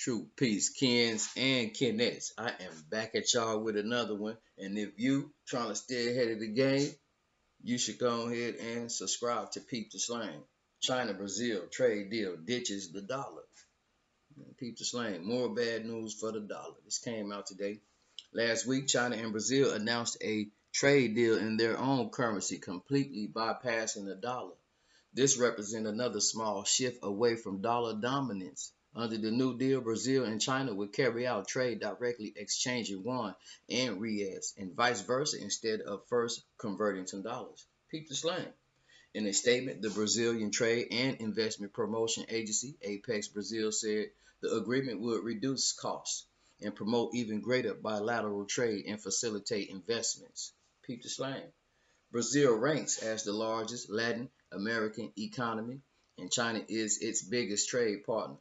True peace, Kens and Kennets. I am back at y'all with another one. And if you trying to stay ahead of the game, you should go ahead and subscribe to Peep the Slang. China Brazil trade deal ditches the dollar. Peep the Slang. More bad news for the dollar. This came out today. Last week, China and Brazil announced a trade deal in their own currency, completely bypassing the dollar. This represents another small shift away from dollar dominance. Under the new deal, Brazil and China would carry out trade directly exchanging yuan and reais and vice versa instead of first converting to dollars. Peep the slang. In a statement, the Brazilian Trade and Investment Promotion Agency, Apex Brazil, said the agreement would reduce costs and promote even greater bilateral trade and facilitate investments. Peep the slang. Brazil ranks as the largest Latin American economy, and China is its biggest trade partner.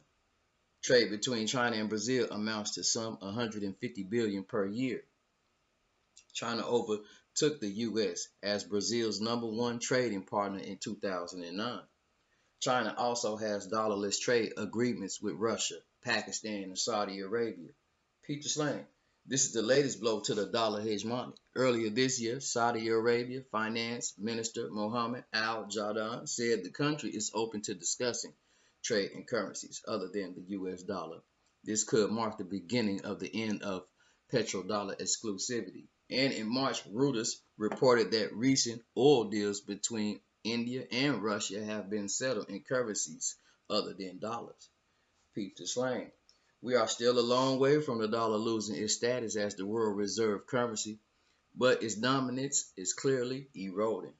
Trade between China and Brazil amounts to some 150 billion per year. China overtook the US as Brazil's #1 trading partner in 2009. China also has dollarless trade agreements with Russia, Pakistan, and Saudi Arabia. Peter Slang. This is the latest blow to the dollar hegemony. Earlier this year, Saudi Arabia Finance Minister Mohammed Al Jadaan said the country is open to discussing trade in currencies other than the US dollar. This could mark the beginning of the end of petrodollar exclusivity. And in March, Reuters reported that recent oil deals between India and Russia have been settled in currencies other than dollars. Peep the slang. We are still a long way from the dollar losing its status as the world reserve currency, but its dominance is clearly eroding.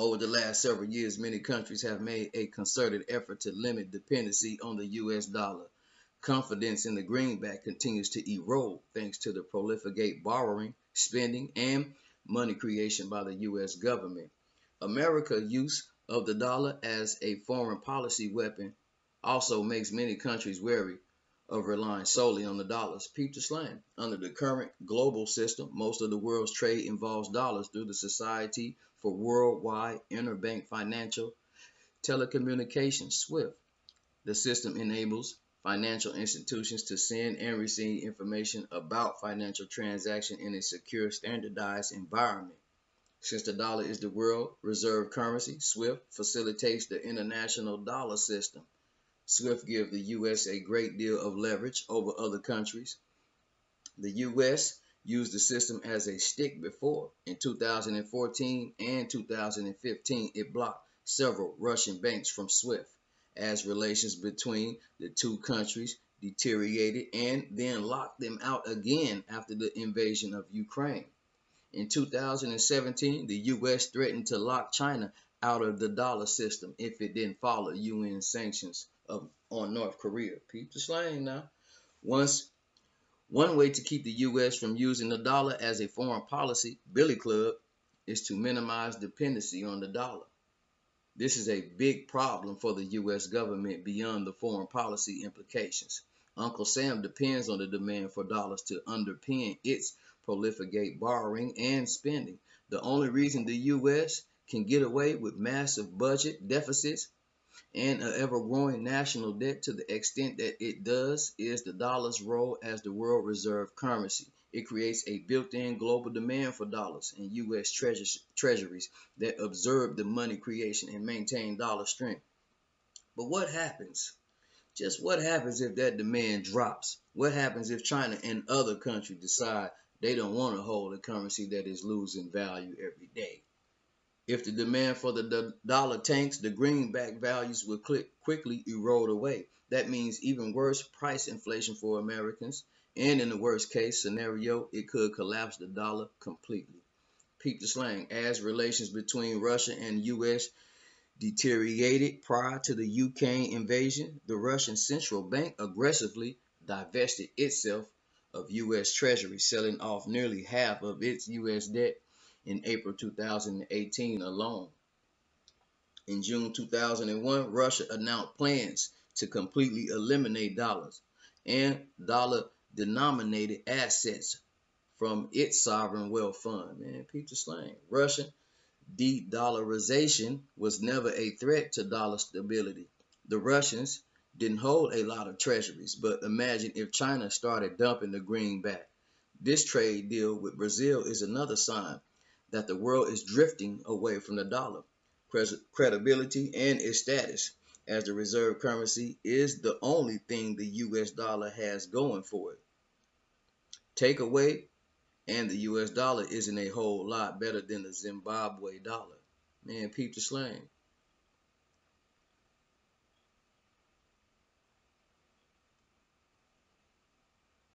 Over the last several years, many countries have made a concerted effort to limit dependency on the US dollar. Confidence in the greenback continues to erode thanks to the prolificate borrowing, spending, and money creation by the US government. America's use of the dollar as a foreign policy weapon also makes many countries wary of relying solely on the dollars. Peep the slang. Under the current global system, most of the world's trade involves dollars through the Society for Worldwide Interbank Financial Telecommunications, SWIFT. The system enables financial institutions to send and receive information about financial transactions in a secure, standardized environment. Since the dollar is the world reserve currency, SWIFT facilitates the international dollar system. SWIFT gives the U.S. a great deal of leverage over other countries. The U.S. used the system as a stick before. In 2014 and 2015, it blocked several Russian banks from SWIFT as relations between the two countries deteriorated and then locked them out again after the invasion of Ukraine. In 2017, the U.S. threatened to lock China out of the dollar system if it didn't follow UN sanctions on North Korea. Peep the slang now. One way to keep the U.S. from using the dollar as a foreign policy billy club is to minimize dependency on the dollar. This is a big problem for the U.S. government beyond the foreign policy implications. Uncle Sam depends on the demand for dollars to underpin its prolificate borrowing and spending. The only reason the U.S. can get away with massive budget deficits and an ever-growing national debt to the extent that it does is the dollar's role as the world reserve currency. It creates a built-in global demand for dollars and U.S. treasuries that absorb the money creation and maintain dollar strength. But what happens? Just what happens if that demand drops? What happens if China and other countries decide they don't want to hold a currency that is losing value every day? If the demand for the dollar tanks, the greenback values will quickly erode away. That means even worse price inflation for Americans. And in the worst case scenario, it could collapse the dollar completely. Peep the slang. As relations between Russia and U.S. deteriorated prior to the Ukraine invasion, the Russian central bank aggressively divested itself of U.S. Treasury, selling off nearly half of its U.S. debt in April 2018 alone. In June 2001, Russia announced plans to completely eliminate dollars and dollar-denominated assets from its sovereign wealth fund. Man, peep the slang. Russian de-dollarization was never a threat to dollar stability. The Russians didn't hold a lot of treasuries, but imagine if China started dumping the greenback. This trade deal with Brazil is another sign that the world is drifting away from the dollar. Credibility and its status as the reserve currency is the only thing the US dollar has going for it. Take away, and the US dollar isn't a whole lot better than the Zimbabwe dollar. Man, peep the slang.